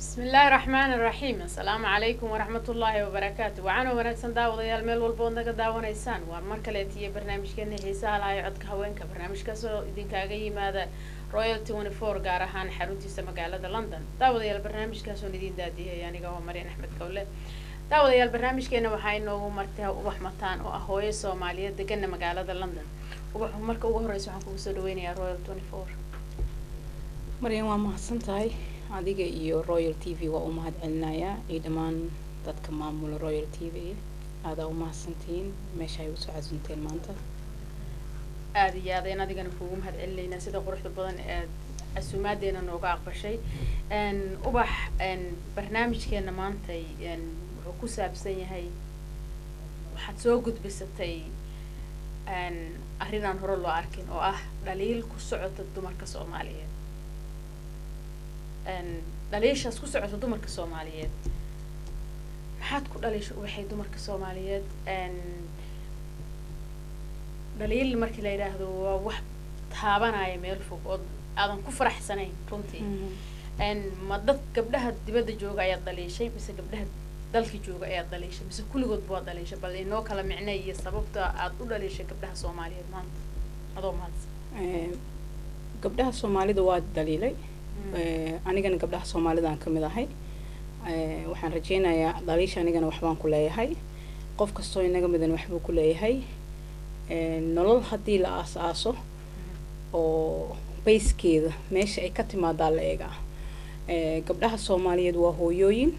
بسم الله الرحمن الرحيم السلام عليكم ورحمة الله وبركاته وعنا ونكسن داوديال meel walba oo naga daawanaysaan waa mar kale tiye barnaamijkeena xiisaha lahaay codka haweenka barnaamijkaas oo idinkaaga yimaada Royal 24 gaar ahaan xaruntiisa magaalada London daawadayaal barnaamijkaas oo idin daadiyay aniga oo Mariin Axmed Kawle daawadayaal barnaamijkeena waxa inoogu martay ubax mataan oo ah hooyo Soomaaliyeed degan magaalada London ubax marka ugu horeysa waxaan kugu soo dhaweynayaa Royal 24 Mariin waa mahadsantahay adiga iyo Royal TV waa u mahadcelinayaa dhamaan dadka maamula Royal TV aad u mahadsantiin meesha ay u soo casuunteen maanta aad iyo aad ayaan adigana kuugu mahadcelinaynaa sida quruxda badan ee asuumaadeena nooga aqbashay ubax barnaamijkeena maanta wuxuu ku saabsan yahay waxaad soo gudbisatay arrin aan hore loo arkin oo ah dhaliil ku socota dumarka Soomaaliyeed dhaliishaas ku socota dumarka Soomaaliyeed maxaad ku dhaliisho waxay dumarka Soomaaliyeed dhaliil markii la yiraahdo waa wax taabanaya meel fog oo aadan ku faraxsanayn runtii ma dad gabdhaha dibadda jooga ayaa dhaliishay mise gabdhaha dalka jooga ayaa dhaliishay mise kulligood baa dhaliishay bal inoo kala micneeyay sababta aad u dhaliishay gabdhaha Soomaaliyeed maanta adoo mahadsan gabdhaha Soomaalida waa dhaliilay anigana gabdhaha Soomaalida ka mid ahay waxaan rajeynayaa dhaliisha anigana waxbaan ku leeyahay qof kastoo inaga midan waxbuu ku leeyahay nolol hadii la aaso oo bayskeeda meesha ay ka timaadaan la eega gabdhaha Soomaaliyeed waa hooyooyin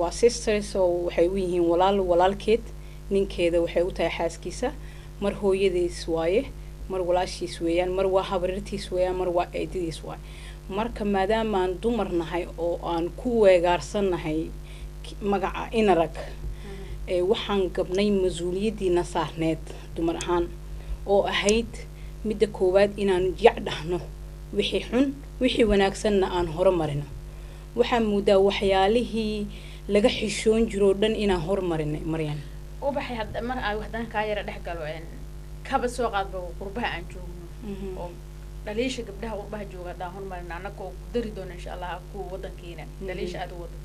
waa sisters oo waxay u yihiin walaalkeed ninkeeda waxay u tahay xaaskiisa mar hooyadiis waaye mar walaashiis weeyaan mar waa habarirtiis weeyaan mar waa eedadiis waay marka maadaama aan dumar nahay oo aan ku weegaarsanahay magaca inarag waxaan gabnay mas'uuliyadiina saarneed dumar ahaan oo ahayd midda koowaad inaan jecdahno wixii xun wixii wanaagsanna aan horumarino waxaan muudaa waxyaalihii laga xishoon jiro dhan inaan horumarinay Mariin ubaxay hadda mar ay waxdan ka yara dhex galo kaba soo qaadba qurbaha aan joogno oo dhaliisha gabdhaha qurbaha jooga dhaahon marna anaka oo dari doona insha Allah ku wadankeena dhaliisha aad wado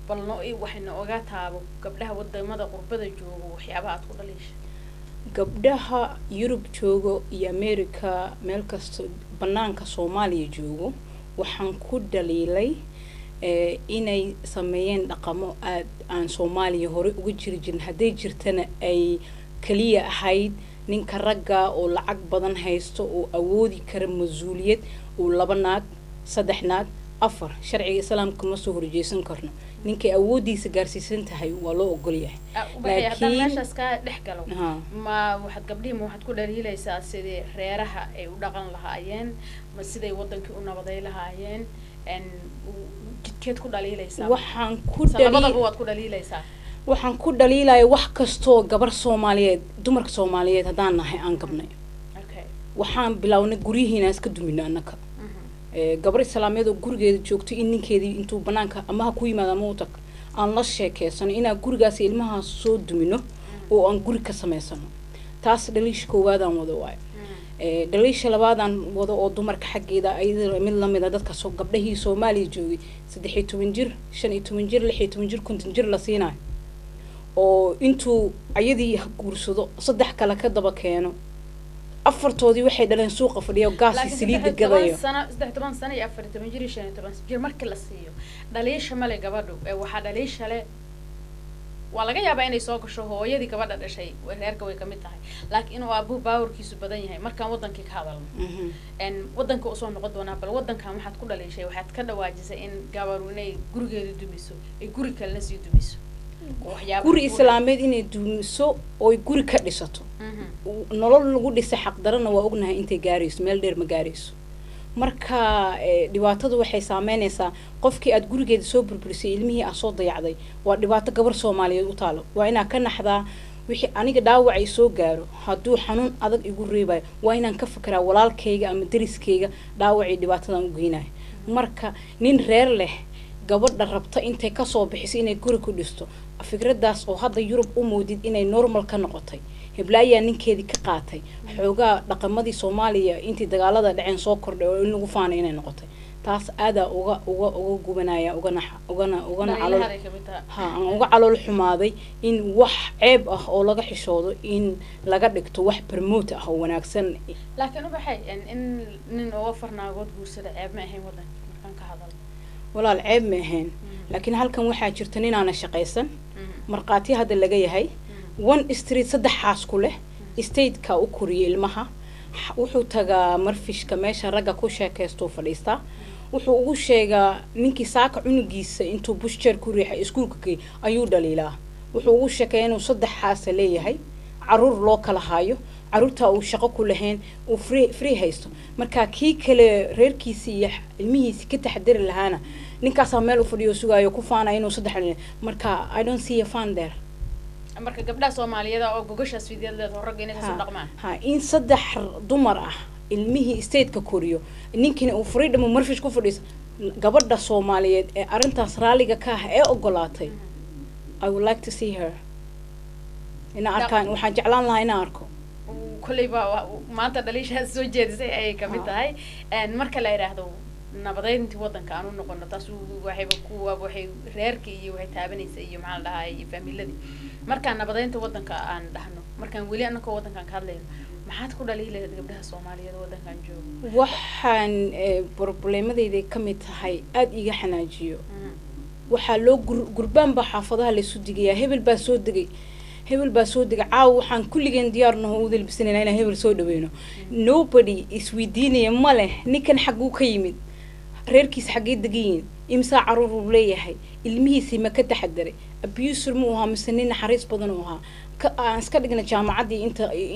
balno waxayna oga taabo gabdhaha wadamada qurbada jooga waxyaabaha aad ku dhaliisha gabdhaha Europe joogo iyo America meel kasta banaanka Soomaaliya joogo waxaan ku dhaliilay inay sameeyeen dhaqamo aad aan Soomaaliya hore uga jirin haday jirtana ay kaliya ahayd ninka ragga oo lacag badan haysto oo awoodi kara mas'uuliyad oo 2 naag 3 naag 4 sharciga islaamka ma soo horjeesan karno ninka awoodiisa gaarsiisan tahay waa loo ogol yahay laakiin meeshaas ka dhex galo ma waxad gabdhihi ma waxad ku dhaliilaysaa sidii reeraha ay u dhaqan lahaayeen ma siday wadankii u nabaday lahaayeen jidkeed ku dhaliilaysaa waxaan ku dhaliilaysaa waxaan ku dhaliilayaa wax kasto gabar Soomaaliyeed dumarka Soomaaliyeed hadaan nahay aan gabnay waxaan bilawnay gurihiina iska duminaa annaka gabar Islaameed oo gurigeeda joogto in ninkeedii intuu banaanka ama ku yimaado ama u tag aan la sheekeysano inaa gurigaas ilmaha soo dumino oo aan guri ka sameysano taas dhaliish koowaadaan wado waay dhaliisha labaadaan wado oo dumarka xageeda ay mid la mid ah dadka soo gabdhahii Soomaaliya joogay 13 jir 15 jir 16 jir 50 jir la siinaa oo intuu ayadii guursado 3 kala ka daba keeno afartoodii waxay dhaleen suuqa fadhiyo gaasi saliid gadayo 13 sano iyo 14 jir 15 jir markii la siiyo dhaliisha male gabadhu waxa dhaliisha le waa laga yaabaa inay soo gasho hooyadii gabadha dhashay reerka way kamid tahay laakiin inuu abu baawrkiisu badan yahay markaan wadankii ka hadalno wadanka soo noqon doona bal wadanka waxaad ku dhaliishay waxaad ka dhawaajisay in gabaru inay gurigeeda dumiso ay guri kale sii dumiso guri Islaameed inay dumiso oo guri ka dhisato nolol lagu dhisay xaq darana waa ognahay intay gaarayso meel dheer ma gaarayso marka dhibaatada waxay saameynaysaa qofkii aad gurigeeda soo burburisay ilmihii aad soo dayacday waa dhibaato gabar Soomaaliyeed u taalo waa inaa ka naxdaa wixii aniga dhaawacay soo gaaro haduu xanuun adag igu reebay waa inaan ka fikiraa walaalkayga ama dariskayga dhaawacay dhibaatadan u geynaay marka nin reer leh gabadha rabta intay ka soo bixisay inay guri ku dhisto fikradaas oo hadda Europe u moodid inay normal ka noqotay heblaaya ninkeedii ka qaatay xoogaa dhaqamadii Soomaaliya intii dagaalada dhaceen soo kordhay oo in lagu faanay inay noqotay taas aada uga gubanaya ugana calool aan uga calool xumaaday in wax ceeb ah oo laga xishoodo in laga dhigto wax promote ah oo wanaagsan laakiin waxay in nin oo farnaagood guursada ceeb ma ahayn wadan markaan ka hadal walaal ceeb ma ahayn laakiin halkan waxaa jirta nin aan shaqaysan marqaati hadda laga yahay one street saddex xaas ku leh state-ka u koriyay ilmaha wuxuu tagaa marfishka meesha ragga ku sheekaysto fadhiistaa wuxuu ugu sheegaa ninkii saaka cunugiisa intuu bushjeer ku riixay iskuulka ayuu dhaliilaa wuxuu ugu sheekeeyaa inuu saddex xaasa leeyahay caruur loo kala haayo caruurta uu shaqo ku lahayn uu free haysto marka kii kale reerkiisa iyo ilmihiisa ka taxadiri lahaana ninkaasaa meel u fadhiyo sugaayo ku faanaya inuu saddex marka I don't see a fan there marka gabdhaha Soomaaliyeed oo gogashaas fiidiyadeed oo rag inay soo dhaqmaan in saddex dumar ah ilmihii state-ka koriyo ninkina uu freedom marfish ku fadhiis gabadha Soomaaliyeed ee arintaas raaliga ka ah ee ogolaatay I would like to see her ina arkaan waxaan jeclaan lahaa inaan arko kulliba maanta dhaliishaas soo jeedisay ay ka mid tahay marka la yiraahdo nabadeyntii wadanka aanu noqono taas waxay reerka iyo waxay taabanaysa iyo maxaa la dhahaa iyo familiyadii marka nabadeynta wadanka aan dhahno markaan wali anaka wadankan ka hadlayno maxaad ku dhaliilayd gabdhaha Soomaaliyeed wadankan jooga waxaan problemadeyda ka mid tahay aad iga xanaajiyo waxaa loo gurbaan ba xaafadaha la isu digayaa hebel baa soo degay caaw waxaan kulligeen diyaarnaho u dalbisanayna inaan hebel soo dhaweyno nobody is weydiinaya ma leh ninkan xaguu ka yimid reerkiisa xagee degayiin imsaa caruur uu leeyahay ilmihiisii ma ka taxadaray abuser mu ahaa mise nin naxariis badan u ahaa aan iska dhigna jaamacaddii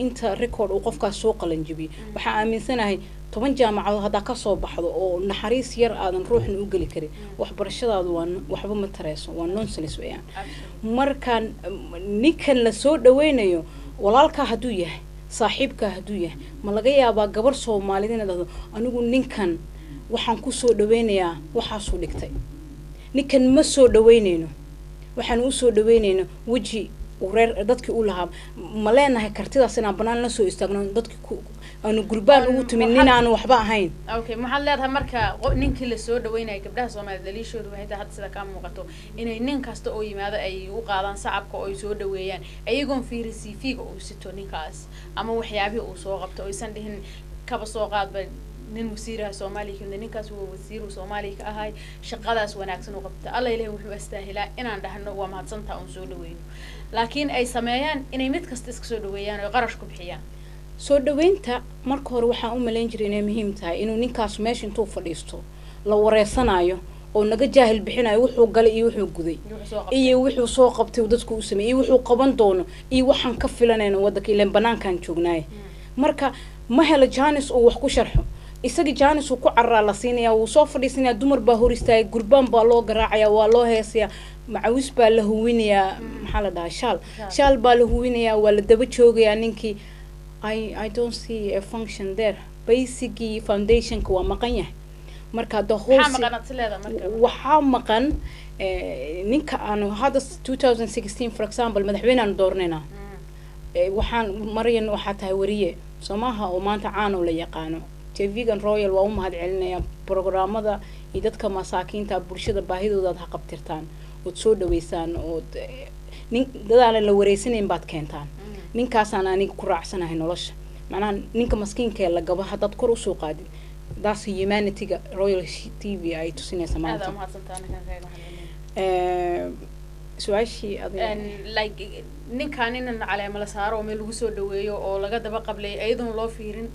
inta record uu qofkaas soo qalanjibiyey waxaan aaminsanahay 10 jaamacadood haddaa kasoo baxdo oo naxariis yar aadan ruuxna u geli karin waxbarashadaadu waa waxba ma tareyso waa nonsense weeyaan markaan ninkan la soo dhaweynayo walaalka hadduu yahay saaxiibka hadduu yahay ma laga yaabaa gabar Soomaaliyeed inay dhahdo anigu ninkan waxaan ku soo dhaweynayaa waxaasuu dhigtay ninkan ma soo dhaweynayno waxaan u soo dhaweynayno waji reer dadkii u lahaa ma leenahay kartidaas inaan banaan la soo istaagno dadkii aanu gurbaan ugu timin nin aan waxba ahayn okay maxaa leedahay marka ninkii la soo dhaweynay gabdhaha Soomaaliyeed daliishoodu waxay tahay hadda sida ka muuqato inay nin kasta oo yimaado ay u qaadaan sacabka oo ay soo dhaweeyaan ayagoon fiirisi fiiga uu sito ninkaas ama waxyaabihi uu soo qabto oo aysan dhihin kaba soo qaadba nin wasiiraha Soomaaliya ninkaas waa wasiir Soomaaliya ka ahay shaqadaas wanaagsan u qabta alla ilaahay wuxuu astaahilaa inaan dhahno waa mahadsantaa oo soo dhaweyno laakiin ay sameeyaan inay mid kasta iska soo dhaweeyaan oo qarash ku bixiyaan soo dhaweynta marka hore waxaan u maleyn jiray inay muhiim tahay inuu ninkaas meesha intuu fadhiisto la wareysanayo oo naga jaahil bixinayo wuxuu galay iyo wuxuu guday iyo wuxuu soo qabtay dadku u sameeyay wuxuu qaban doono iyo waxaan ka filanayno wadanka ilaa banaankan joognaay marka ma helo Janice oo wax ku sharxo isaga Janice uu ku carraa la siinaya uu soo fadhiisanaya dumar baa hor istaagay gurbaan baa loo garaacaya waa loo heesaya macawis baa la huwinaya maxaa la dhahaa shaal baa la huwinaya waa la daba joogaya ninkii I don't see a function there basic foundation ka waa maqan yahay marka the whole waxa maqan ninka aanu hada 2016 for example madaxweynaha doornayna waxaan maryan waxa tahay wariye Soomaha oo maanta caan oo la yaqaano TV-gan Royal waa u mahad celinaya programmada iyo dadka masaakiinta bulshada baahidooda ha qabtirtaan oo soo dhaweysaan oo nin dadaan la wareysaneen baad keentaan ninkaasaan aniga ku raacsanahay nolosha macnaa ninka maskiinka la gabo hadad kor u soo qaadid daas humanity-ga Royal TV ay tusinaysa maanta su'aashii like ninkaan in caleema la saaro oo meel lagu soo dhaweeyo oo laga daba qablay ayadoo loo fiirin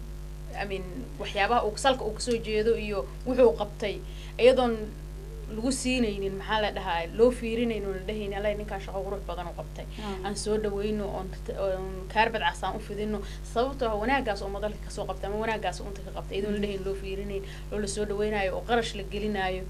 waxyaabaha uu salka uu kasoo jeedo iyo wuxuu qabtay ayadoon lagu siinaynin maxaa la dhahaa loo fiirinayno la dhahayn alla ninka shaqo qurux badan u qabtay aan soo dhaweyno oo kaarbad casaan u fidino sababtoo ah wanaagaas oo madalka ka soo qabtay ama wanaagaas uu inta ka qabtay ayadoon la dhahayn loo fiirinayn oo la soo dhaweynayo oo qarash la gelinayo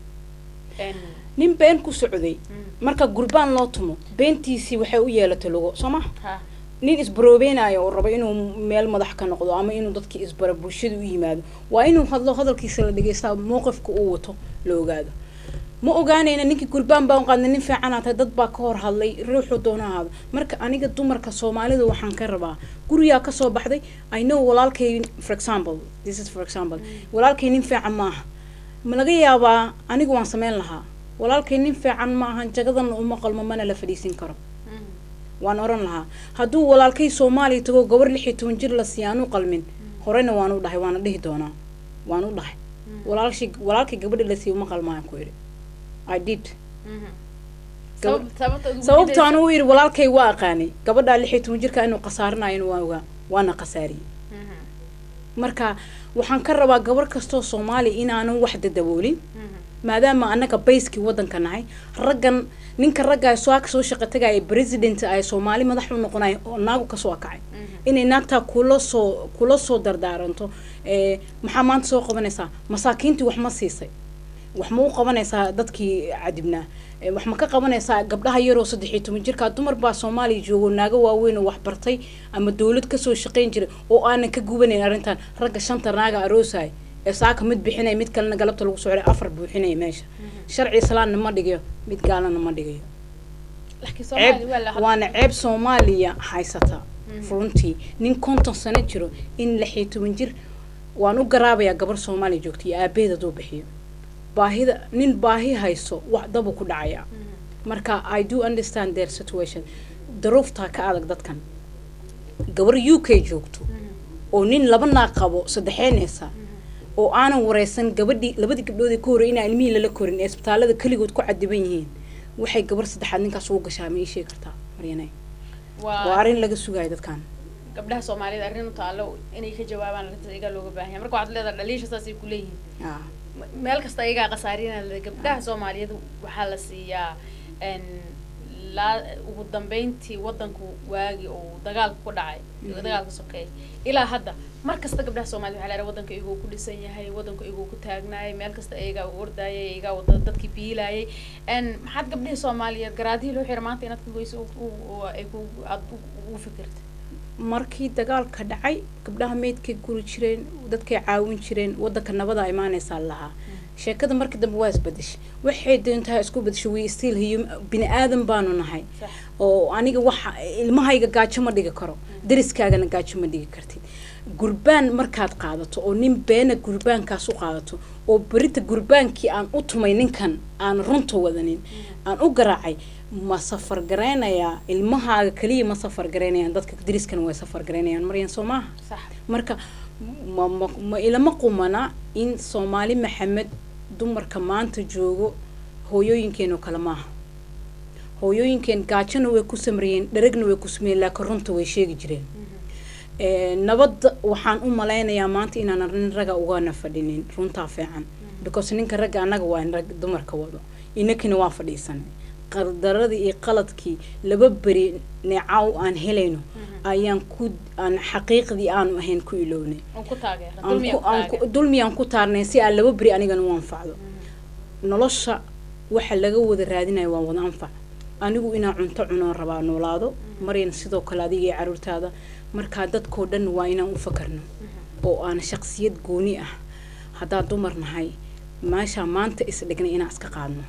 nin been ku socday marka gurbaan loo tumo beentiisii waxay u yeelatay logo Soomaha nin isbaroobeynaayo oo rabo inuu meel madax ka noqdo ama inuu dadkii isbara bulshada u yimaado waa inuu hadalkiisa la dhageysto mowqifka uu wato la ogaado ma ogaanayna ninkii gurbaan baan qaadnay nin fiican ah dad baa ka hor hadlay ruuxu doonahaada marka aniga dumarka Soomaalida waxaan ka rabaa guriga ka soo baxday I know walaalkay for example walaalkay nin fiican maaha ma laga yaabaa anigu waan sameyn lahaa walaalkay nin fiican ma ahan jagadan uma qalmo mana la fadhiisin karo waan oran lahaa hadduu walaalkay Soomaaliya tago gabar 16 jir la siyaanu qalmin horena waan u dhahay waan dhihi doonaa waan u dhahay walaalkay gabadha la siyo ma qalmaan ku yiri I did sababtaan uu yiri walaalkay waa aqaanay gabadha 16 jirka inuu qasaarinayo waa waana qasaari marka waxaan ka rabaa gabar kasto Soomaali inaanu wax daboolin maadaama annaga bayski wadanka nahay raggan ninka ragga soo shaqo tagay president ay Soomaali madax u noqonay oo naagu ka soo kacay inay naagta kula soo dardaaranto maxaa maanta soo qabanaysaa masaakiintii wax ma siisay wax ma u qabanaysaa dadkii cadibnaa wax ma ka qabanaysaa gabdhaha yar oo 13 jirka dumar baa Soomaali joogo naaga waaweyn oo wax bartay ama dawlad ka soo shaqeyn jiray oo aan ka gubaneyn arintan ragga shanta naaga aroosay saaka mid bixinay mid kalena galabta lagu soo xiray afar buuxinay meesha sharci islaamna ma dhigayo mid gaalana ma dhigayo laakiin Soomaali waana ceeb Soomaaliya haysata runtii nin konton sano jiro in 16 jir waan u garaabaya gabar Soomaali joogtay aabeeda doo bixiyo baahida nin baahi hayso wax dab ku dhacaya marka I do understand their situation darufta ka adag dadkan gabar UK joogto oo nin laba naag qabo saddexeenaysa oo aanan wareysan labadii gabdhood ku horeeyay in ilmihi la korin isbitaalada kaligood ku cadiban yihiin waxay gabar saddexaad ninkaas ugu gashaa ma sheegi kartaa Maryanay waa arin laga sugaay dadkan gabdhaha Soomaalida arin u taalo inay ka jawaabaan iyaga looga baahan yahay marka waxaad leedahay dhaliisha saas ay ku leeyihiin meel kasta iyaga qasaarina gabdhaha Soomaaliyeed waxaa la siiyaa la ugu dambeyntii wadanku waagi oo dagaalku ku dhacay dagaalka sokeey ilaa hadda mar kasta gabdhaha Soomaaliyeed waxa la yiraahdaa wadanka iyagu ku dhisan yahay wadanka iyagu ku taagnaay meel kasta iyaga ordayay iyaga wada dadkii biilayay maxaad gabdhaha Soomaaliyeed garaadii loo xiray maanta inaad ku goyso ay ku u fikirtay markii dagaalka dhacay gabdhaha meedkay guri jireen dadkay caawin jireen wadanka nabada ay imaanaysaa lahaa sheekada markii dambe waa isbedeshay waxay doontaa isku bedeshay way still bini aadan baanu nahay oo aniga waxa ilmahayga gaajo ma dhigi karo dariskaagana gaajo ma dhigi kartid gurbaan markaad qaadato oo nin beena gurbaankaas u qaadato oo barita gurbaankii aan u tumay ninkan aan runta wadanin aan u garaacay ma safar gareynaya ilmahaaga kaliya ma safar gareynayaan dadka dariskana way safar gareynayaan Maryan Soomaha sax marka ma ilama qumana in Soomaali Maxamed dumarka maanta joogo hooyooyinkeenu kala maaha hooyooyinkeen gaajana way ku samreeyeen dharagna way ku sameeyeen laakiin runta way sheegi jireen nabad waxaan u maleynayaa maanta inaan arin raga uga nafadinin runta fiican because ninka raga anaga waa in rag dumarka wado inakina waa fadhiisanay qardaradii iyo qaladkii laba bari neecaw aan helayno ayaan xaqiiqdii aanu ahayn ku ilownay dulmiyaan ku taarnay si aan laba bari anigana u anfacdo nolosha waxa laga wada raadinayo waa wada anfac anigu inaan cunto cuno rabaa noolaado Maryan sidoo kale adiga iyo caruurtaada marka dadkoo dhan waa inaan u fakarno oo aan shakhsiyad gooni ah hadaa dumar nahay maasha maanta isdhignay inaan iska qaadno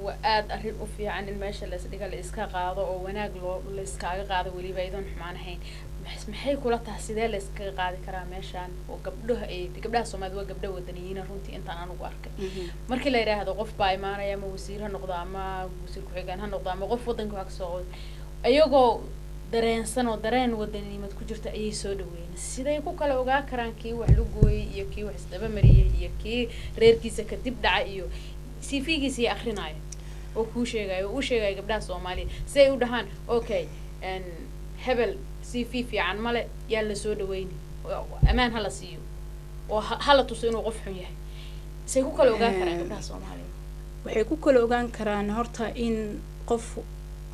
وآد أريد أفيا عن الماشى اللي صدق الإسكا قاضي أو وناق لو الإسكا قاضي ولي بيدون حمان حين بس محي كلها تحسيدها الإسكا قاضي كرا ماشان وقبلها إيه قبلها سوماد وقبلها ودنيين رونتي أنت أنا وارك مركي لا يرى هذا قف باي ما يا موسير هنقضى ما موسير كحجان هنقضى ما قف وطن كواك صعود أيوجو درين سنة درين ودني ما تكجرت أي سودوين سيدا يكو كلا وجا كران كي وحلوجوي يكي وحسدبا مريه يكي رير كيسة كتب دعائيو سيفيجي سي آخرناي وكوشة قبلها سومالي سي ودهان أوكي إن هبل سيفي في عن ملء يلا سودوين أمان هلا سيو وهلا تصينوا غفحهم يهي سيكو كلا وجا كران قبلها سومالي وحيكو كلا وجا كران هرتا إن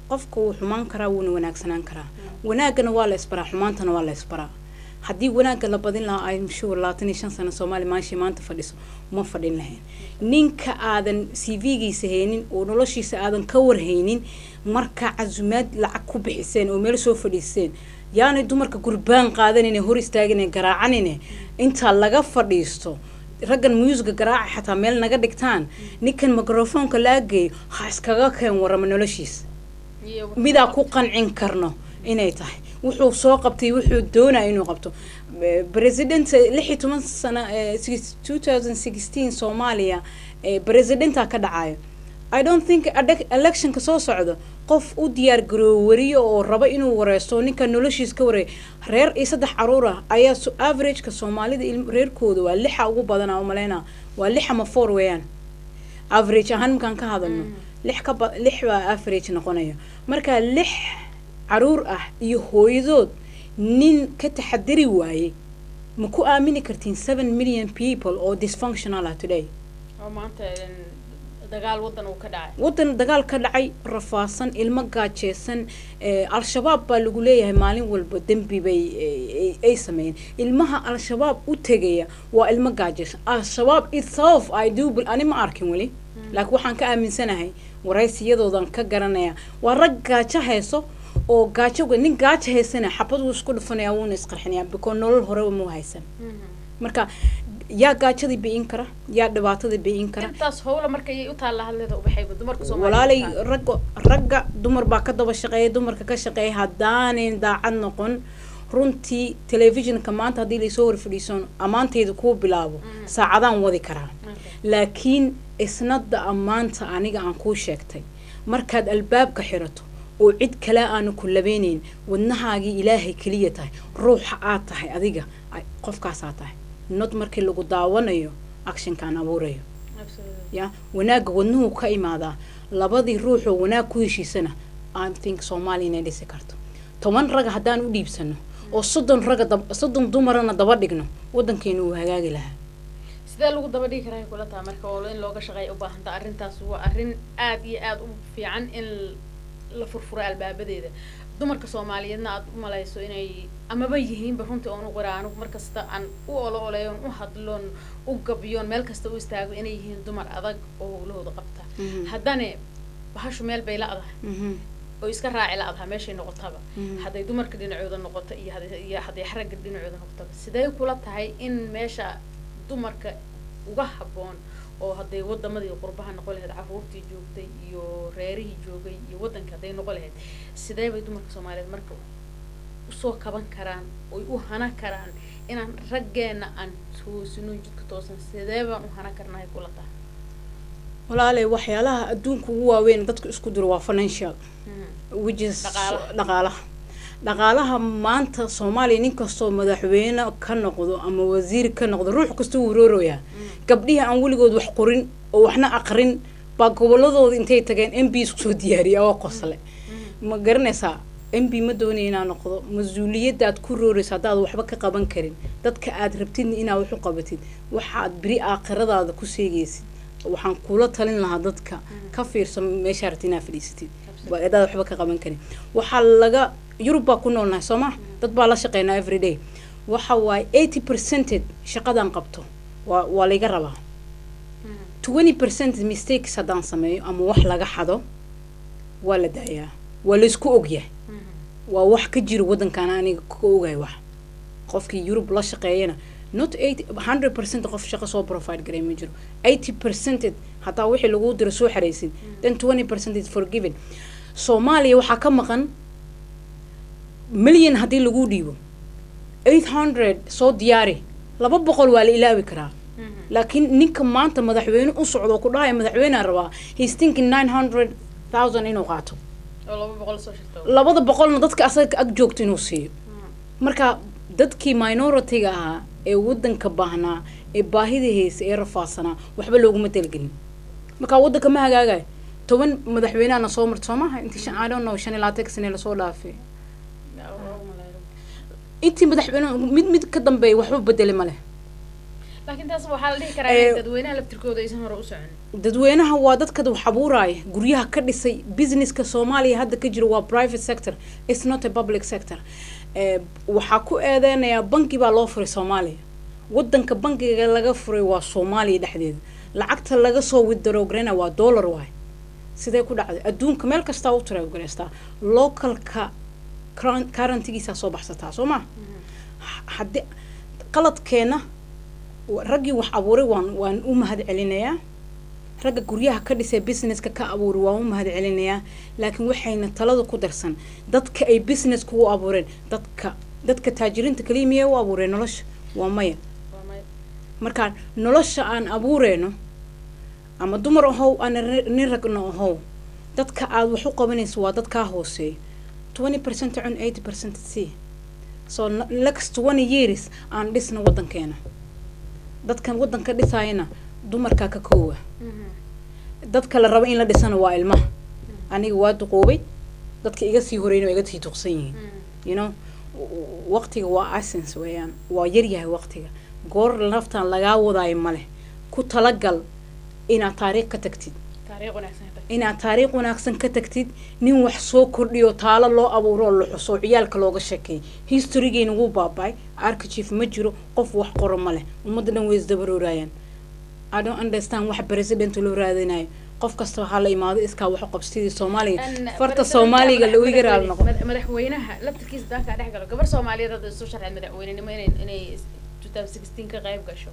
qofku xumaan kara wanaagsanaan kara wanaagana waa la isbaraa xumaantana waa la isbaraa hadii wanaaga la badin lahaa ay mashhuur 25 sano Soomaali maashi maanta fadhiso ma fadhin lahayn ninka aadan CV-giisa heenin oo noloshiisa aadan ka warhaynin marka casumaad lacag ku bixiseen oo meel soo fadhiiseen yaani dumarka gurbaan qaadanina hor istaagina garaacanina inta laga fadhiisto raggan music garaaca xataa meel naga dhigtaan ninkan microphone-ka laagay ha iskaga keen warama noloshiisa mida ku qancin karno inay tahay wuxuu soo qabtay wuxuu doonaa inuu qabto president 16 sano 2016 Soomaaliya presidenta ka dhacayo I don't think election ka soo socdo qof u diyaar garowariyo oo raba inuu wareysto ninka noloshiis ka wareey reer iyo 3 caruur ah ayaa average ka Soomaalida reerkooda waa 6 ugu badan oo maleena waa 6 ama 4 weeyaan average ahaan markaan ka hadalno 6 waa average noqonaya marka 6 caruur ah iyo hooyadood nin ka taxadiri waaye ma ku aamini kartiin 7 million people oo dysfunctional ah today oo maanta dagaal wadan dagaal ka dhacay rafaasan ilmo gaajeysan al-shabaab baa lagu leeyahay maalin walba dambi bay ay sameeyeen ilmaha al-shabaab u tagaya waa ilmo gaajeysan al-shabaab itself I do ani ma arkin wali laakiin waxaan ka aaminsanahay waraysiyadoodan ka garanaya waa rag gaajo hayso oo gaajoga nin gaajo haysana xabad uu isku dhufanaya wuuna isqarxinaya because nolol hore ma haysan marka yaa gaajadii biin kara yaa dhibaatadii biin kara intaas howla markay u taala hadleeda u baxay dumarka Soomaaliyeed walaalay ragga dumar baa ka daba shaqeeyay dumarka ka shaqeeyay hadaan daacad noqon runtii television-ka maanta hadii la soo warfadhiisan amaanteedu ku bilaabo saacadaan wadi karaa laakiin isnada amaanta aniga aan ku sheegtay markaad albaabka xirato oo cid kale aan ku labeenin wadnahaagi ilaahay kaliya tahay ruuxa aad tahay adiga qofkaas aad tahay not markii lagu daawanayo action kan abuurayo ya wanaaga wadnuhu ka imaada labadii ruux oo wanaag ku heshiisana I think Soomaaliya inay dhisi karto 10 rag hadaan u dhiibsano oo 30 dumarana daba dhigno wadankeenu uu hagaagi lahaa sidee lagu daba dhigi karaa kula taa marka oo in looga shaqeeyo u baahan tahay arintaas waa arin aad iyo aad u fiican in la furfuro albaabadeeda dumarka Soomaaliyeedna aad u malayso inay amaba yihiin runtii oo quraano markasta aan u ololeeyon u hadloon u gabiyoon meel kasta u istaago inay yihiin dumar adag oo howlahooda qabta haddana bahashu meel bay laadahay oo iska raaci laadahay meeshay noqotaba haday dumarka dhinacooda noqoto iyo haday xaragga dhinacooda noqoto sidee kula tahay in meesha dumarka uga haboon oo haday wadamadii qurbaha noqon lahayd caruurtii joogtay iyo reerihii joogay iyo wadanka haday noqon lahayd sidee bay dumarka Soomaaliyeed marka u soo kaban karaan oo u hana karaan inaan raggeena aan toosino jidka toosan sidee baan u hana karnaa kula tahay walaalay waxyaalaha adduunka ugu waaweyn dadku isku diro waa financial which is dhaqaalaha maanta Soomaaliya nin kastoo madaxweyne ka noqdo ama wasiir ka noqdo ruux kasta uu roorooyaa gabdhihi aan waligood wax qorin oo waxna aqrin baa goboladooda intay tageen MP isku soo diyaariya oo qosle ma garanaysaa MP ma doonay inaan noqdo mas'uuliyadaad ku rooraysa hadaad waxba ka qaban karin dadka aad rabtid inaad wax u qabatid waxaad biri aakhiradaada ku seegaysid waxaan kula talin lahaa dadka ka fiirsan meesha artina fadhiisatid baadaad waxba ka qaban karin waxa laga Europe ku noolnahay Soomaa dad baa la shaqeynaa every day waxa waay 80% shaqadan qabto waa laga rabaa 20% mistakes hadaan sameeyo ama wax laga xado waa la daayaa waa la isku ogyahay waa wax ka jiro wadankan aniga ku ogaay wax qofkii Europe la shaqeeyana not 100% qof shaqo soo provide garay ma jiro 80% hataa wixii lagu diro soo xareysin then 20% is forgiven Soomaaliya waxa ka maqan million hadii lagu dhiibo 800 soo diyaari 200 waa la ilaawi karaa laakiin ninka maanta madaxweyne u socdo ku dhahay madaxweyne rabaa he's thinking 900,000 inuu qaato oo 200 soo shirto 200 dadka asaga ag joogto inuu siiyo marka dadkii minority-ga ah ee wadanka baahnaa ee baahida haysa ee rafaasana waxba looguma talgelin marka wadanka ma hagaagay 10 madaxweynaha soo marto Soomaha intii I don't know 5 sano la soo dhaafay intii madaxweyne mid ka dambeey waxba bedeli ma leh laakiin taas waxa la dhihi karaa dadweynaha laftirkooda aysan hore u socon dadweynaha waa dadka wax abuuray guryaha ka dhisay businesska Soomaaliya hadda ka jiro waa private sector it's not a public sector waxa ku eedeynaya banki baa loo furay Soomaaliya wadanka bankiga laga furay waa Soomaaliya dhexdeeda lacagta laga soo withdraw garana waa dollar waay sidee ku dhacday adduunka meel kasta u tiro gareysta localka currency-giisa soo baxsataa Soomaa hadii qaladkeena ragii wax abuuray waan u mahad celinayaa ragga guryaha ka dhisay businesska ka abuur waa u mahad celinayaa laakiin waxayna talada ku darsan dadka ay business ku abuureen dadka taajiriinta kaliya miyay u abuureen nolosha waa maya markaan nolosha aan abuureyno ama dumar ahow aan nin ragna ahow dadka aad wax u qabanayso waa dadkaa hooseeya 20% cun 80% si so next 20 years aan dhisna wadankeena dadkan wadanka dhisayna dumarka ka koowa dadka la rabo in la dhisana waa ilmaha aniga waa duqoobay dadka iga sii horeeyay iga sii tuqsan yihiin you know waqtiga waa essence weeyaan waa yar yahay waqtiga goor laftaan laga wadaayo male ku talagal inaad taariikh ka tagtid inaad taariikh wanaagsan ka tagtid nin wax soo kordhiyo taalo loo abuuro la xuso ciyaalka looga sheekay historygeena wuu baabay archive ma jiro qof wax qoro male ummadda dhan way isdabaroorayaan I don't understand wax president loo raadinayo qof kasta waxa la imaado iska wax qabsidii Soomaaliga farta Soomaaliga loo yiraal noqo madaxweynaha labtirkiisa dalka dhex galo gabar Soomaaliyeed oo soo sharxay madaxweynenimo inay 2016 ka qayb gasho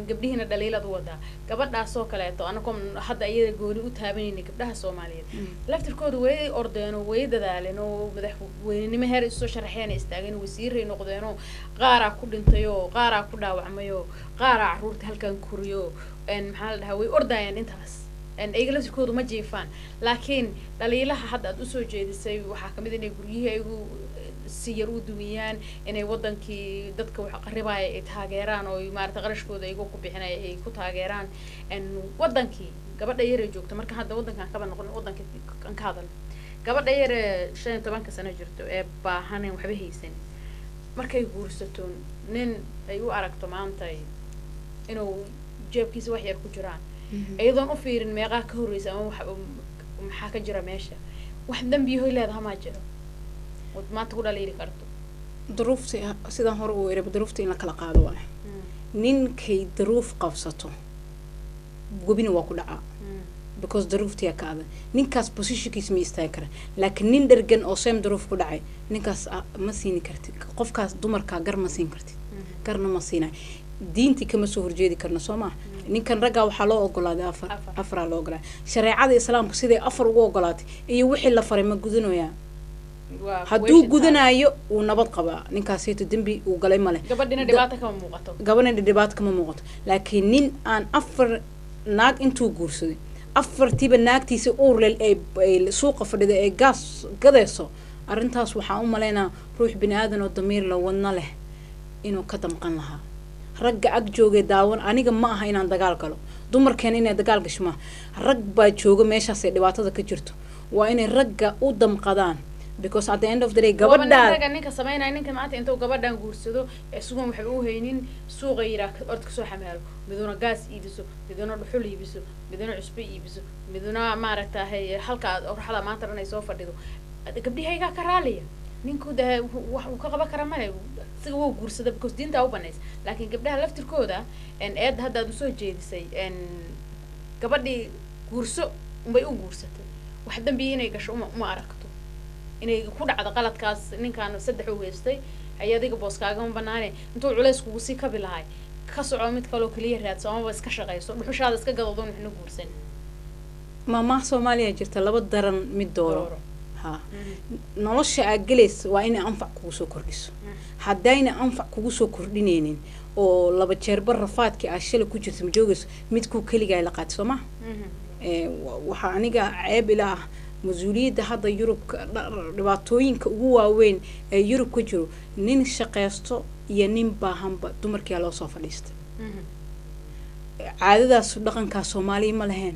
gabdhihiina dhaliilad wada gabadhaas oo kale to anagu hadda iyada gooni u taabanayna gabdhaha Soomaaliyeed laftirkooda way ordeeno way dadaaleen oo madaxweynenimo heer soo sharxeen istaageen wasiiray noqdeeno qaar ku dhintayo qaar ku dhaawacmayo qaar caruurta halkan kuriyo maxaa la dhahaa way ordayeen intaas ayaga laftirkooda ma jiifaan laakiin dhaliilaha hadda aad u soo jeedisay waxa kamid inay guriyihii ay si yar u dumiyaan inay wadankii dadka wax qaribay ay taageeraan oo maarta qarashkooda ay ku bixinay ay ku taageeraan wadankii gabadha yar ee joogta marka hadda wadankan ka noqon wadanka kan ka hadal gabadha yar 15 sano jirto ee baahan waxba haysan markay guursato nin ay u aragto maanta inuu jeebkiisa wax yar ku jiraan ayadoo u fiirin meeqa ka horeysa ama wax maxaa ka jira meesha wax dambiyo leedahay ma jiro maanta ku dhaliili karto duruufta sidaan hore u weeray duruufta in la kala qaado waa ninkay duruuf qabsato gobina waa ku dhacaa because duruufta ka adag ninkaas positionkiisa ma istaagi kara laakiin nin dhergan oo same duruuf ku dhacay ninkaas ma siin kartid qofkaas dumarka gar ma siin kartid garna ma siinay diinti kama soo horjeedi karna Soomaa ninkan raga waxa loo ogolaaday afar loo ogolaaday shariicada islaamku sidee afar ugu ogolaatay iyo wixii la faray ma gudanayaa hadduu gudanayo uu nabad qabaa ninkaasiyada dambi uu galay male gabadhina dhibaato kama muuqato laakiin nin aan afar naag intuu guursaday afartiiba naagtiisa uurleel ay suuqa fadhida ee gaas gadayso arrintaas waxaa u maleynaa ruux bini aadan oo damiir la wadna leh inuu ka damqan lahaa ragga ag joogay daawan aniga ma aha inaan dagaal galo dumarkeen inay dagaal gashmaan rag baa jooga meeshaas ee dhibaatada ka jirto waa inay ragga u damqadaan because at the end of the day gabadha ninka sameynay ninka maanta intuu gabadhan guursado suuqa waxa uu haynin suuqa yiraak orod ka soo xamaalo miduna gaas iibiso miduna dhuxul iibiso miduna cusbo iibiso miduna maaragtay halka oraxda maanta ranay soo fadhido gabdhihayga ka raaliya ninku wax uu ka qaba kara male siga uu guursado because diinta u banays laakiin gabdhaha laftirkooda eed hadda aad soo jeedisay gabadhii guurso bay u guursatay wax dambi inay gasho uma aragto inay ku dhacdo qaladkaas ninkan saddex u heystay ayadiga booskaaga ma banaanay intuu culeys kugu sii kabi lahay ka soco mid kale oo kaliya raadsan ama iska shaqeyso dhuxushaada iska gadoodon waxna guursan mama Soomaaliya jirta laba daran mid dooro ha nolosha agleys waa inay anfac kugu soo kordhiso hadayna anfac kugu soo kordhineenin oo laba jeer bar rafaadkii ashal ku jirto ma joogayso mid ku kaliya la qaad Soomaa waxa aniga ceeb ilaa مسؤولية هذا يوروب رباطوين كقوة وين يوروب كجرو نين شقيستو ينين باهم دمر كيالو صوفا ليست عادة صدقاً كسومالي ملهن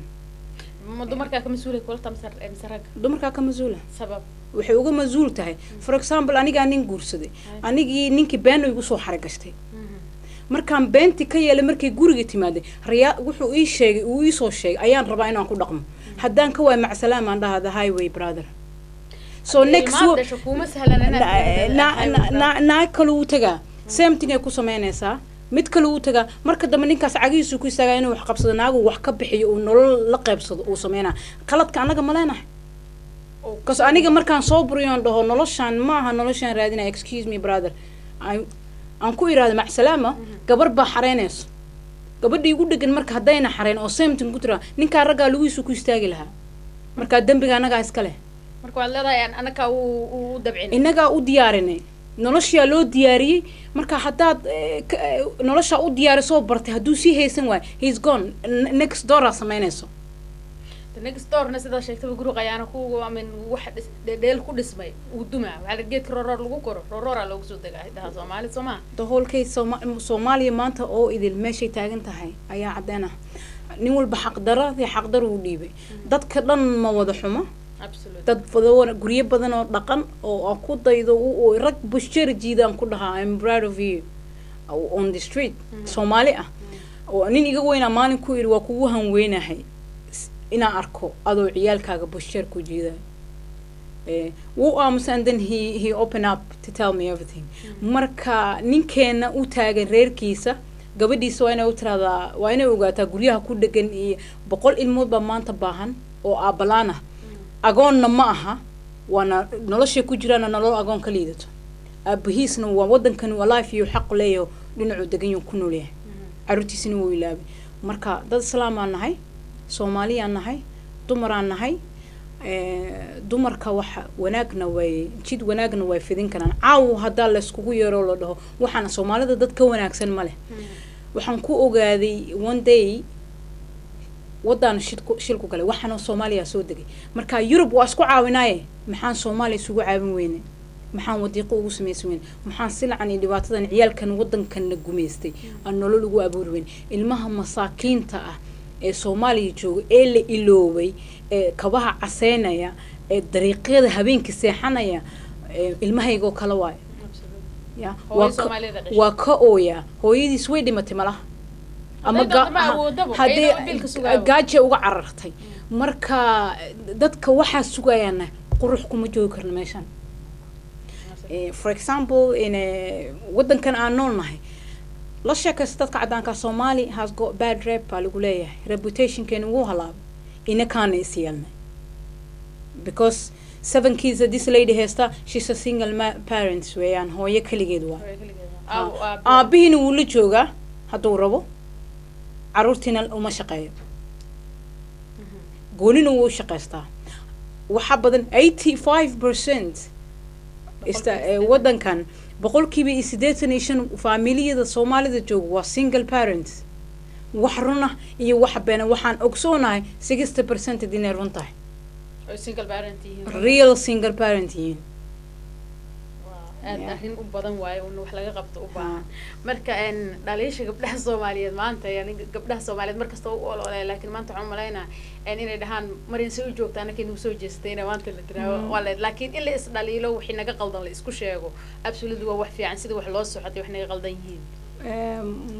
دمر كمسؤولة كل تمسرق دمر كمسؤولة سبب وحوجه مسؤول تاعي for example أنا قاعدين قرصدي أنا جي نينك بينو يقصو حركشتي markaan beenti ka yeelay markay guriga timaade riyaa wuxuu ii sheegay uu ii soo sheegay ayaan rabaa inaan ku dhaqmo haddaan ka waay macsalaam aan dhahaa the highway brother so next kuma sahlan na kale uu tagaa same thing ay ku sameynaysaa mid kale uu tagaa marka dambe ninkaas cagiisu ku istaagaa inuu wax qabsado naagu wax ka bixiyo uu nolol la qaybsado uu sameynaa qaladka anaga ma leenahay kaas aniga markaan soo buriyoon dhaho noloshaan ma aha noloshaan raadinaa excuse me brother aan ku iraado macsalaama gabar baa xareynayso gabadhii ugu dhagan marka hadayna xareen oo seemtin ku tira ninka ragga lugiisu ku istaagi lahaa marka dambiga anaga iska leh marka waad leedahay anaka u dabcin inaga u diyaarinay nolosha loo diyaariyay marka hadaad nolosha u diyaariso bartay haduu si haysan waay he's gone next door sameynayso the next door na sida sheegtay guru qayaana ku aamin wax dheel ku dhismay uu duma waxa la geed roor lagu koro roor lagu soo dagay daha Soomaali Soomaa the whole case Soomaaliya maanta oo idil meeshay taagan tahay ayaa cadeena nin walba xaq dar uu dhiibay dadka dhan ma wada xumo absolutely dad badan guriye badan oo dhaqan oo ku daydo oo rag bushir jiidan ku dhahaa I'm proud of you on the street Soomaali ah oo nin iga weyna maalin ku iri waa kugu han weynahay ina arko adoo ciyaalkaaga bushir ku jiiday and then he opened up to tell me everything marka ninkeena u taagan reerkiisa gabadhiisa waa inay u tiraada waa inay ogaataa guryaha ku dhagan iyo 100 ilmood ba maanta baahan oo aabalaana agoonna ma aha wana nolosha ku jiraan nolol agoon ka liidato abahiisna waa wadankan waa life iyo xaq leeyo dhinacu degan ku nool yahay arutiisina wuu ilaabay marka dad islaam aan nahay Soomaali aan nahay dumar aan nahay dumarka waxa wanaagna way jid wanaagna way fidin karaan caaw hadaa la iskugu yeero la dhaho waxaan Soomaalida dad ka wanaagsan ma leh waxaan ku ogaaday one day wadan shilku galay waxaan Soomaaliya soo degay marka Europe waa isku caawinaaye maxaan Soomaaliya isugu caawin weyne maxaan wadiiqo ugu sameeyay weyn maxaan silcan iyo dhibaatadan ciyaalkan wadankan la gumeystay aan nolol ugu abuurweyn ilmaha masaakiinta ah ee Soomaaliya jooga ee la iloobay ee kabaha caseynaya ee dariiqyada habeenkii seexanaya ilmahaygo kala waay ya waa ka ooya hooyadiis way dhimatay malaha ama hadii gaaje uga carartay marka dadka waxa sugayana qurux kuma joogi karna meeshan for example in wadankan aan noolnahay la sheekaysta dadka cadaanka Somali has got bad rep lagu leeyahay reputation kan uu halaab ina kaan isiyalna because 7 kids this lady has she's a single parents weeyaan hooyo kaligeed waa aabihiina uu la jooga haduu rabo caruurtina uma shaqeeyo goonina uu shaqeystaa waxa badan 85% wadankan boqolkiiba 85 familiyada Soomaalida jooga waa single parents wax runa iyo wax been waxaan ogsoonahay 60% dinay runtahay oo single parent yihiin real single parent yihiin aad arrin u badan waaye oo wax laga qabto u baahan marka dhaliisha gabdhaha Soomaaliyeed maanta yani gabdhaha Soomaaliyeed markasta u ololay laakiin maanta waxaan maleynaa inay dhahaan marin soo joogtaan inay u soo jeesteen maanta la tiraawo walaal laakiin in la is dhaliilo wixii naga qaldan la isku sheego absolutely waa wax fiican sida wax loo soxday wax naga qaldan yihiin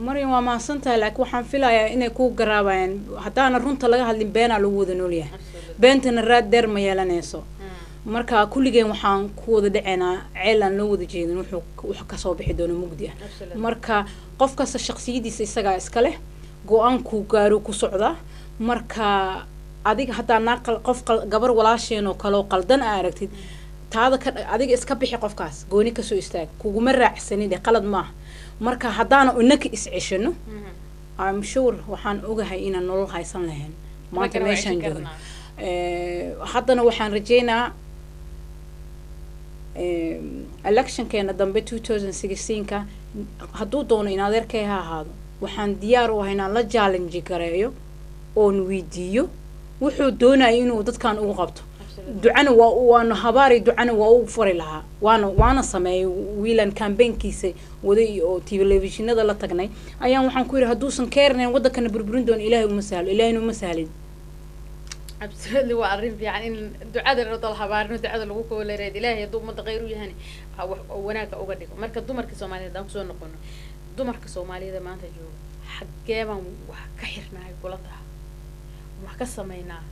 marin waa maasantahay laakiin waxaan filayaa inay ku garaabayaan hadaan runta laga hadlin beena lagu wada nool yahay beentana raad dheer ma yeelanayso marka kulligeen waxaan ku wada dhaceynaa ceelan loo wada jeedin wuxuu ka soo bixi doono mugdi ah marka qof kasta shakhsiyadiisa isaga iska leh go'aan ku gaaro ku socda marka adiga hadaa naqal qof gabar walaasheen oo kale oo qaldan aragtid taada adiga iska bixi qofkaas gooni ka soo istaag kuguma raacsanid qalad ma marka hadaana unaka is ceshano I'm sure waxaan ogahay inaan nolol haysan lahayn maanta meeshan joogno haddana waxaan rajeynaa election keena dambe 2016 ka hadduu doono in adeerkay ha ahaado waxaan diyaar u ahay inaan la challenge gareeyo oon weydiiyo wuxuu doonayay inuu dadkan ugu qabto ducana waana habaari ducana waa u furi lahaa waana sameeyay wiilan campaignkiisa waday oo televisionada la tagnay ayaan waxaan ku yiri haduusan keernayn wadankana burburin doon ilaahay uma sahlo ilaahay uma sahlin absolutely waa arrin fiican in ducada la dal habaarno ducada lagu kooleereed ilaahay haduu umada qeyr u yahay wanaaga uga dhigo marka dumarka Soomaaliyeed aan soo noqono dumarka Soomaaliyeed maanta jooga xageeban wax ka xirnaay kula tahay wax ka sameynaa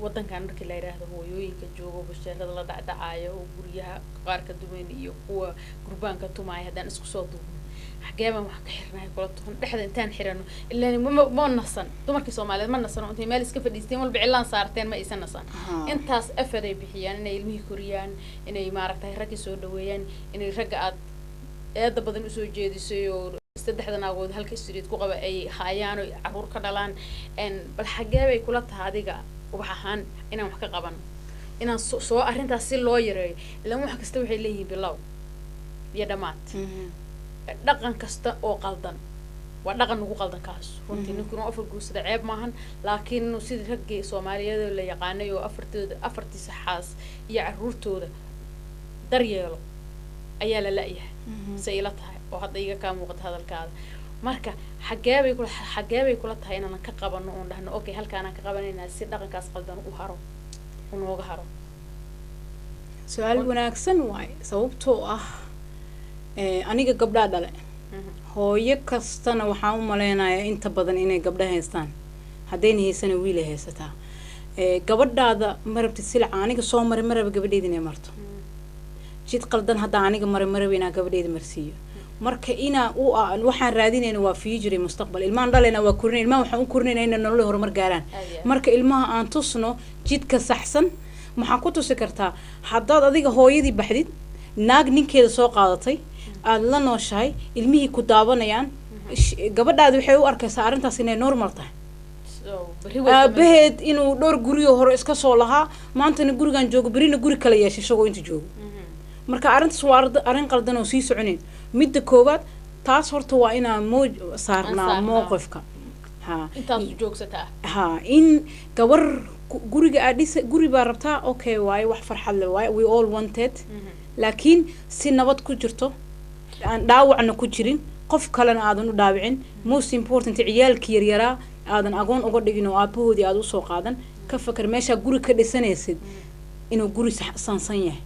wadankan markii la yiraahdo hooyooyinka joogo bulshada la dhacdhacaayo oo guriyaha qaar ka duwan iyo kuwa gurbaanka tumaay hadaan isku soo duubno xageeban wax ka xirnaay kula tahay dhexda intaan xirano ilaa ma nasan dumarka Soomaaliyeed ma nasan oo intay meel iska fadhiisteen walba cilaan saarteen ma aysan nasan intaas afaday bixiyaan inay ilmihii koriyaan inay maaragtay rag soo dhaweeyaan inay rag aad badan u soo jeedisay oo saddexdan agood halka street ku qaba ay hayaan oo caruur ka dhalaan bal xagee bay kula tahay adiga wax ahaan inaan wax ka qaban inaan soo arrintaas si loo yareeyo ilaa wax kasta waxay leeyihiin bilow iyo dhamaad dhaqan kasta oo qaldan waa dhaqan ugu qaldan kaas runtii ninkuna afar guursada ceeb maahan laakiin inuu sidii raggii Soomaaliyeed la yaqaanay oo afartii saxaas iyo caruurtooda daryeelo ayaa la laayahay sayla tahay oo hadda iga ka muuqata hadalkaada marka xagee bay kula tahay inaan ka qabano oo dhahno okay halkaan aan ka qabanaynaa si dhaqankaas qaldan u haro unooga haro su'aal wanaagsan waay sababtoo ah aniga gabdhaha dhale hooyo kastana waxaan u maleynayaa inta badan inay gabdhaha haystaan haddayna haysana wiil ay haysataa gabadhaada marabtid silca aniga soo maray maraba gabadheeda inay marto jid qaldan hadda aniga maraba inaa gabadheeda marsiiyo marka inaa waxaan raadinayna waa future mustaqbal ilmaan dhalena waa korinay ilmaan waxaan u korinayna inay nolol horumar gaaraan marka ilmaha aan tusno jidka saxsan maxaa ku tusi kartaa haddaad adiga hooyadii baxdid naag ninkeeda soo qaadatay aad la nooshahay ilmihii ku daawanayaan gabadhaada waxay u arkaysaa arrintaas inay normal tahay aabaheed inuu dhowr guriyo hore iska soo lahaa maantana gurigan joogo berina guri kala yeeshay isagoo inta joogo marka arrintaas waa arrin qaldan oo sii soconayn midda koowaad taas horta waa inaan saarnaa mowqifka intaas joogsataa in gabar guriga aad guri baa rabtaa okay waaye wax farxad leh waaye we all wanted laakiin si nabad ku jirto aan dhaawacna ku jirin qof kalena aadan u dhaawicin most important ciyaalkii yaryaraa aadan agoon uga dhigin oo aabahoodii aad usoo qaadan ka fakar meeshaa guri ka dhisanaysid inuu guri sansan yahay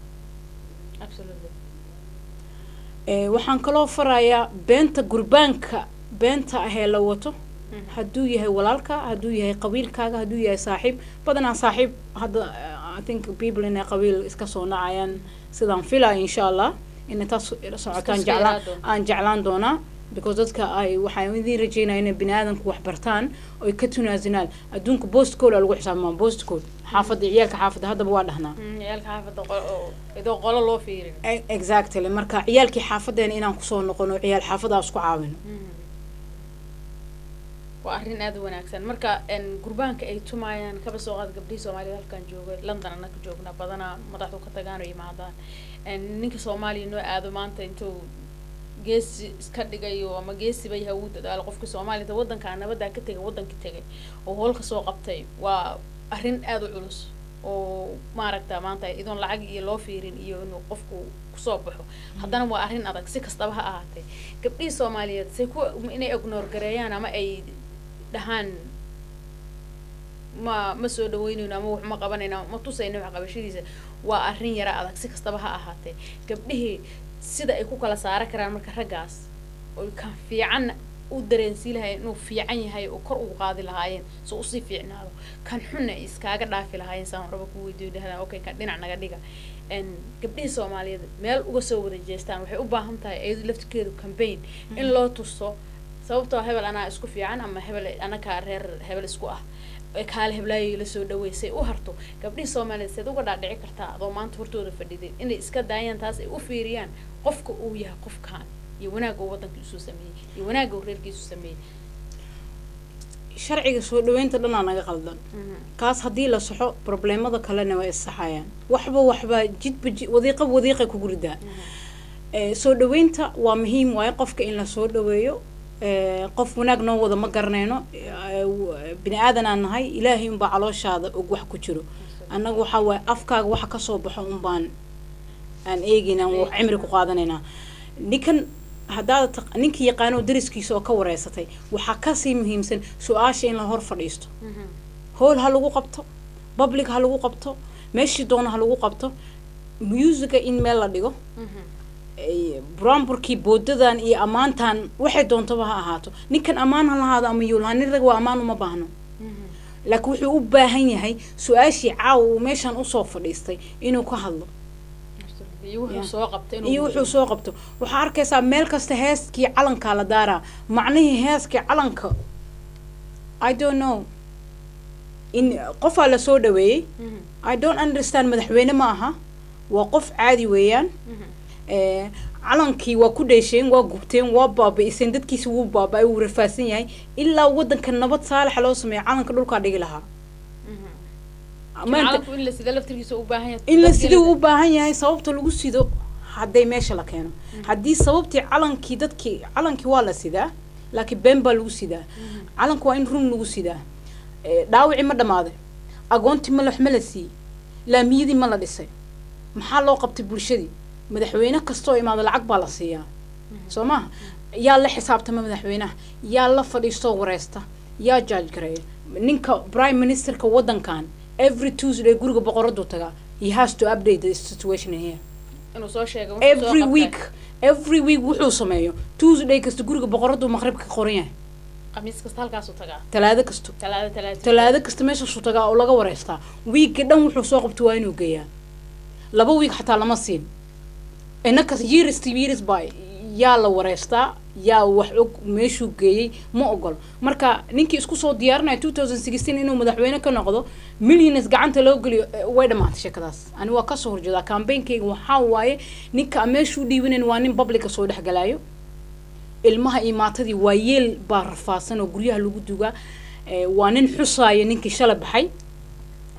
waxaan kaloo farayaa beenta gurbaanka beenta ahee la wato hadduu yahay walaalka hadduu yahay qabiilkaaga hadduu yahay saaxiib badanaa saaxiib hadda I think people inay qabiil iska soo nacayaan sidaan filaya insha allah inay taas socotaan aan jeclaan doonaa because dadka ay waxaan idin rajeynaa inay bini'aadanku wax bartaan oo ay ka tunaazinaan adduunka postcode lagu xisaabimaa postcode xaafadda ciyaalka xaafadda haddaba waa dhahnaa ciyaalka xaafadda idoo qolo loo fiirin exactly marka ciyaalkii xaafaddeena inaan kusoo noqono ciyaal xaafadaas ku caawino waa arrin aad u wanaagsan marka gurbaanka ay tumayaan kaba soo qaad gabdhihii Soomaaliya halkan jooga London anaka joogna badanaa madaxdu ka tagaan oo yimaadaan ninka Soomaaliya noo aado maanta intuu geesi iska dhigayo ama geesi bay hawo dadaal qofka Soomaaliya wadanka nabadda ka tagay wadanka tagay oo hoolka soo qabtay waa arrin aad u culus oo maaragta maanta idoon lacag iyo loo fiirin iyo inuu qofku ku soo baxo haddana waa arrin adag si kastaba ha ahaatee gabdhihii Soomaaliyeed say ku inay ignore gareeyaan ama ay dhahaan ma soo dhaweynayno ama wax ma qabanayno ma tusayno wax qabashadiisa waa arrin yara adag si kastaba ha ahaatee gabdhihii sida ay ku kala saara karaan marka raggaas oo ka fiican u dareensi lahayn inuu fiican yahay oo kor ugu qaadi lahaayeen soo u sii fiicnaado kan xunna iskaaga dhaafi lahaayeen saan raba ku weydiiyo dhahdaan okay kan dhinac naga dhiga gabdhihii Soomaaliyeed meel uga soo wada jeestaan waxay u baahan tahay ay laftirkeedu campaign in loo tuso sababtoo hebel anaa isku fiican ama hebel anaka reer hebel isku ah kaale heblaay la soo dhaweysay u harto gabdhihii Soomaaliyeed sida uga dhaadhici kartaa adoo maanta hortooda fadhiday inay iska daayaan taas ay u fiiriyaan qofka uu yahay qofkaan iyo wanaaga wadankiisu sameeyay iyo wanaaga reerkiisu sameeyay sharciga soo dhaweynta dhan naga qaldan kaas hadii la saxo problemada kalena way saxayaan waxba jidba wadiiqa ku guridaa soo dhaweynta waa muhiim waay qofka in la soo dhaweeyo qof wanaag noo wada ma garanayno bini aadan aan nahay ilaahay un baa calooshaada og wax ku jiro annagu waxa waay afkaaga waxa ka soo baxo un baan aan eegina oo cimri ku qaadanayna ninkii yaqaano dariskiisa oo ka wareysatay waxa ka sii muhiimsan su'aasha in la hor fadhiisto hool ha lagu qabto public ha lagu qabto meeshii doona ha lagu qabto music in meel la dhigo bramburkii boodadan iyo amaantan waxay doontaba ha ahaato ninkan amaan ha lahaado ama yuulhanin rag waa amaan uma baahno laakiin wuxuu u baahan yahay su'aashii caawa uu meeshan usoo fadhiistay inuu ka hadlo iyo wuxuu soo qabto waxaa arkaysaa meel kasta heeskii calankaa la daaraa macnihii heeskii calanka I don't know in qofaa la soo dhaweeyey I don't understand madaxweyne ma aha waa qof caadi weeyaan calankii waa ku dheesheen waa gubteen waa baabi'iseen dadkiisa wuu baaba'ay wuu rafaasan yahay ilaa waddanka nabad saalaxa loo sameeyo calanka dhulkaa dhigi lahaa in la sida laftirkiisa u baahan yahay in la sida u baahan yahay sababta lagu sido hadday meesha la keeno haddii sababtii calankii waa la sidaa laakiin been baa lagu sidaa calanku waa in run lagu sidaa dhaawici ma dhammaaday agoontii ma la siiyey laamiyadii ma la dhisay maxaa loo qabtay bulshadii madaxweyne kastoo imaado lacag baa la siiyaa soo maaha yaa la xisaabtama madaxweynaha yaa la fadhiistoo wareysta yaa judge gareeya ninka prime ministerka waddankan every Tuesday guriga boqoradu tagaa he has to update the situation in here inuu soo sheego every week wuxuu sameeyo Tuesday kasta guriga boqoradu maqribka qoran yahay khamiis kasta halkaas u tagaa talaado kasta meesha soo tagaa oo laga wareystaa week dhan wuxuu soo qabto waa inuu geeyaa 2 week xataa lama siin inaka years by yaa la wareystaa yaa wax og meeshuu geeyey ma ogol marka ninkii isku soo diyaarinaya 2016 inuu madaxweyne ka noqdo millions gacanta loo geliyo way dhamaatay sheekadaas ani waa ka soo horjeedaa campaign-kayga waxaa waaye ninka meeshuu dhiibanayn waa nin public soo dhexgalaayo ilmaha iyo maatadii waa yeel baa rafaasan oo guryaha lagu dugaa waa nin xusaayo ninkii shalay baxay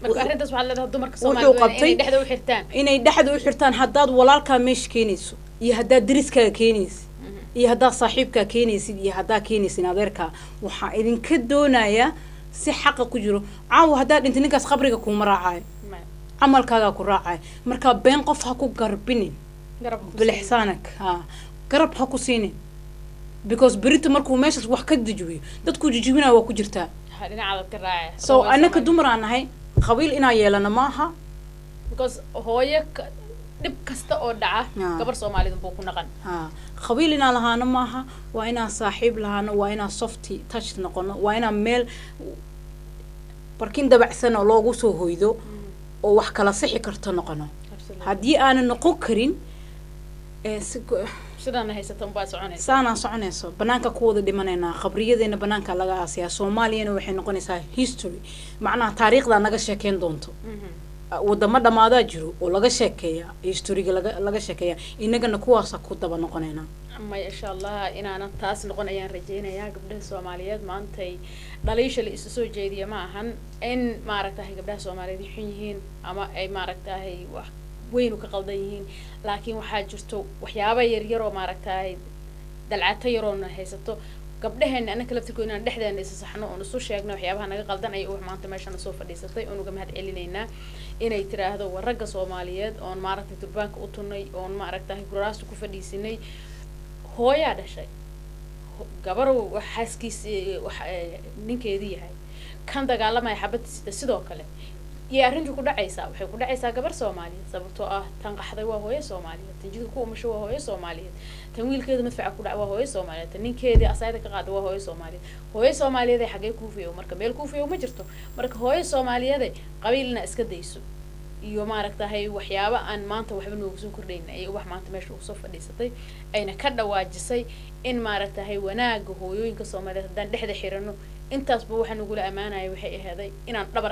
marka arrintaas waxaa leedahay dumarka Soomaaliyeed inay dhexda u xirtaan haddaad walaalkaa meesha keenayso iyo haddaad deriskaaga keenaysid iyo haddaad saaxiibkaa keenaysid iyo haddaa keenaysid adeerkaa waxaa idinka doonayaa si xaqa ku jiro caawa haddaad dhintay ninkaas qabriga kuuma raacayo camalkaagaa ku raacayo marka been qof ha ku garbinin bilixsaanak garab ha ku siinin because berito markuu meeshaas wax ka dejiyo dadku jijibinaa waa ku jirtaa so annaka dumar aan nahay qabiil inaa yeelana maaha because hooyo dhib kasta oo dhaca gabar Soomaaliyeed buu ku naqan qabiil inaa lahaana maaha waa inaa saaxiib lahaana waa inaa softy touch noqono waa inaa meel barkin dabacsan oo loogu soo hoydo oo wax kala sixi karto noqono haddii aanan noqon karin sidana haysato baa soconaysa saana soconayso banaanka ku wada dhimanayna qabriyadeena banaanka laga aasiyaa Soomaaliyana waxay noqonaysaa history macnaha taariikhda naga sheekeen doonto wadamo dhamaada jiro oo laga sheekeeya historyga laga sheekeeya inagana kuwaas ku daba noqonayna ma insha Allah inaana taas noqon ayaan rajeynayaa gabdhaha Soomaaliyeed maantay dhaliisha la isu soo jeediyo ma ahan in maaragtay gabdhaha Soomaaliyeed xun yihiin ama ay maaragtay wax weyn ka qaldan yihiin laakiin waxaa jirto waxyaabo yar yar oo maaragtay dalcata yar oo haysato gabdhaheena anaka laftirkooda inaan dhexdeena is saxno oo isu sheegno waxyaabaha naga qaldan ay maanta meeshan soo fadhiisatay oo uga mahad celinaynaa inay tiraahdo ragga Soomaaliyeed oo maaragtay turbaanka u tunay oo maaragtay guraasta ku fadhiisinay hooyaa dhashay gabar xaaskiis ninkeedii yahay kan dagaalamay xabad sidoo kale iyo arrintu ku dhacaysa waxay ku dhacaysaa gabar Soomaaliyeed sababtoo ah tan qaxday waa hooyo Soomaaliyeed tan jidka ku umasho waa hooyo Soomaaliyeed tan wiilkeeda madfaca ku dhac waa hooyo Soomaaliyeed tan ninkeedii asayda ka qaad waa hooyo Soomaaliyeed ay xagee ku fiyo marka meel ku fiyo ma jirto marka hooyo Soomaaliyeed qabiilna iska dayso iyo maaragtay waxyaabo aan maanta waxba noogu soo kordhayn ay wax maanta meesha ugu soo fadhiisatay ayna ka dhawaajisay in maaragtay wanaaga hooyooyinka Soomaaliyeed hadaan dhexda xirano intaasba waxaan ugu la amaanay waxay ahaday inaan dhabar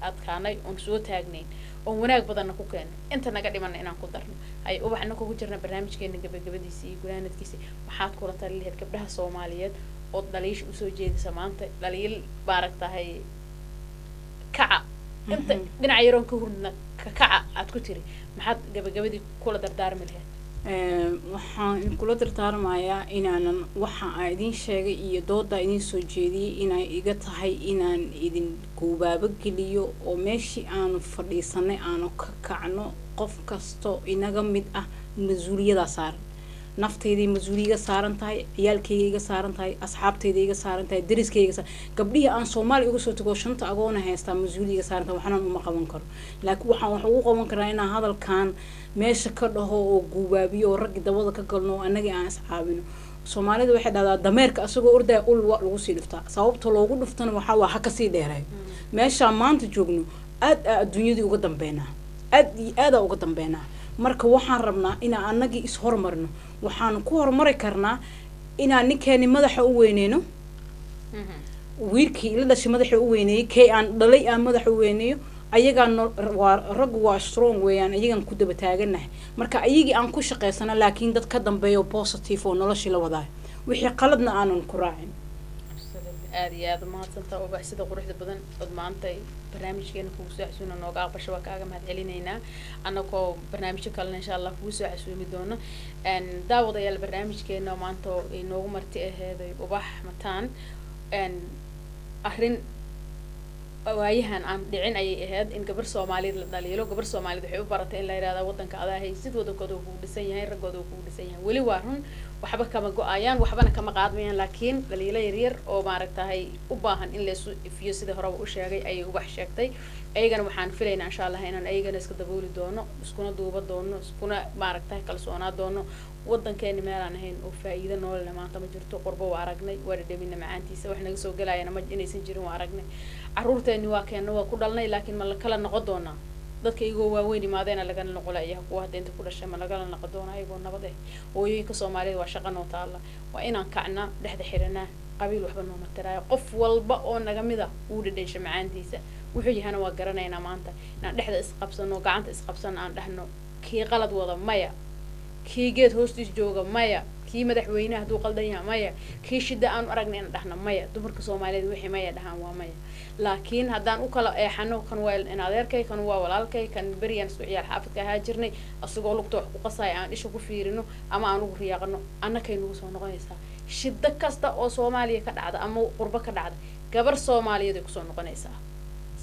adkaanay oo soo taagnayn oo wanaag badan ku keenay inta naga dhimanay inaan ku darno ay ubaxna ku jirna barnaamijkeena gabagabadiisii gunaanadkiisii waxaad kula taliyeed gabdhaha Soomaaliyeed oo dhaliish u soo jeedisa maanta dhaliil baaragtahay kaca inta dhinac yaroon ka hurna kaca aad ku tiri maxaad gabagabadii kula dardaarmi lahayd waxaan kula dardaarmayaa inaanan waxa aan idin sheegay iyo dooda idin soo jeediyay inay iga tahay inaan idin goobaabo geliyo oo meeshii aanu fadhiisanay aanu ka kacno qof kasto inaga mid ah mas'uuliyada saaran nafteedii mas'uuliyada saaran tahay ciyaalkayga iga saaran tahay asxaabtayda iga saaran tahay deriskayga gabdhihi aan Soomaali uga soo tago shanta agoona haysta mas'uuliyada saaran tahay waxaan uma qaban karo laakiin waxaan wax ugu qaban karaa inaan hadalkan meesha ka dhaho oo guubaabiyo oo rag dabada ka galno anaga aan iscaabino Soomaalida waxay dhahdaa dameerka asagoo orday ul waa lagu sii dhiftaa sababta loogu dhiftana waxa ka sii dheeray meesha maanta joogno aad adduunyada uga dambeynaa aad uga dambeynaa marka waxaan rabnaa inaan anagi is hormarno waxaan ku hormari karnaa inaan ninkeeni madaxa u weyneyno wiilkii la dhashay madaxa u weyneeyay kay aan dhalay aan madaxa u weyneeyo ayagaan waa raggu waa strong weeyaan ayagaan ku daba taaganahay marka ayagii aan ku shaqaysana laakiin dad ka dambeeyo positive oo noloshii la wadaayo wixii qaladna aanan ku raacin aad iyo aad mahadsantaa ubax sida quruxda badan od maanta barnaamijkeena kugu soo xasuuna nooga aqbasho waa kaaga mahad celinaynaa annagoo barnaamijyo kalena insha allah kugu soo xasuumi doono daawadayaal barnaamijkeena maanta inoogu marti aheeday ubax mataan arrin waayahan aan dhicin ayay ahayd in gabar Soomaaliyeed la dhaliilo gabar Soomaaliyeed waxay u baratay in la yiraahdo wadanka adaa haysid wadankooda uu dhisan yahay ragooda uu dhisan yahay wali waa run waxba kama go'ayaan waxbana kama qaadmayaan laakiin dhaliilo yar oo maaragtay u baahan in la isu ifiyo sida hore u sheegay ay ubax sheegtay ayagana waxaan filaynaa insha Allah inaan ayagana iska dabooli doono iskuna duuba doono iskuna maaragtay kalsoonaa doono wadankeena meel aan ahayn oo faa'iido nolol maanta ma jirto qurbo waa aragnay waa dhadhamina macaantiisa wax naga soo galayana ma inaysan jirin waa aragnay caruurteeni waa keenna waa ku dhalnay laakiin ma la kala noqon doonaa dadka iyagoo waaweyn imaadeen laga noqolaya kuwa hadda inta ku dhashay ma laga noqon doonaa iyagoo nabad ah hooyooyinka Soomaaliyeed waa shaqo noo taala waa inaan kacna dhexda xiranaa qabiil waxba noo mataraayo qof walba oo naga mid ah uu dhadhansho macaantiisa wuxuu yahana waa garanaynaa maanta inaan dhexda isqabsano gacanta isqabsano aan dhahno kii qalad wada maya kii geed hoostiis jooga maya kii madaxweynaha haduu qaldan yahay maya kii shida aan aragnay in dhahna maya dumarka Soomaaliyeed wixii maya dhahan waa maya laakiin hadaan u kala eexano kan waa in adeerkay kan waa walaalkay kan bariyan suuciyaal xaafadka ha jirnay asagoo lugta wax ku qasay aan isha ku fiirino ama aan ugu riyaaqno annakay nagu soo noqonaysaa shida kasta oo Soomaaliya ka dhacda ama qurbo ka dhacda gabar Soomaaliyeed ku soo noqonaysaa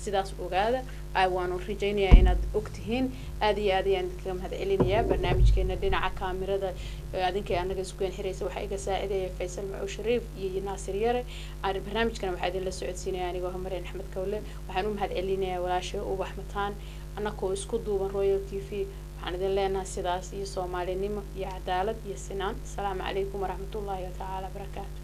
sidaas ogaada ay waanu rajaynayaa inaad ogtihiin aad iyo aad ayaan idinka mahad celinayaa barnaamijkeena dhinaca kaamirada adinkay anaga isku xiraysa waxa iga saacideeyay Faysal Macu Shariif iyo Naasir Yare aan barnaamijkan waxa idin la socodsiinaya anigoo Mareen Axmed Kawle waxaan u mahad celinayaa walaashay Ubax Mataan anakoo isku duuban Royal TV waxaan idin leenahay sidaas iyo Soomaalinimo iyo cadaalad iyo sinaan assalaamu calaykum waraxmatullaahi wa ta'ala barakaatuh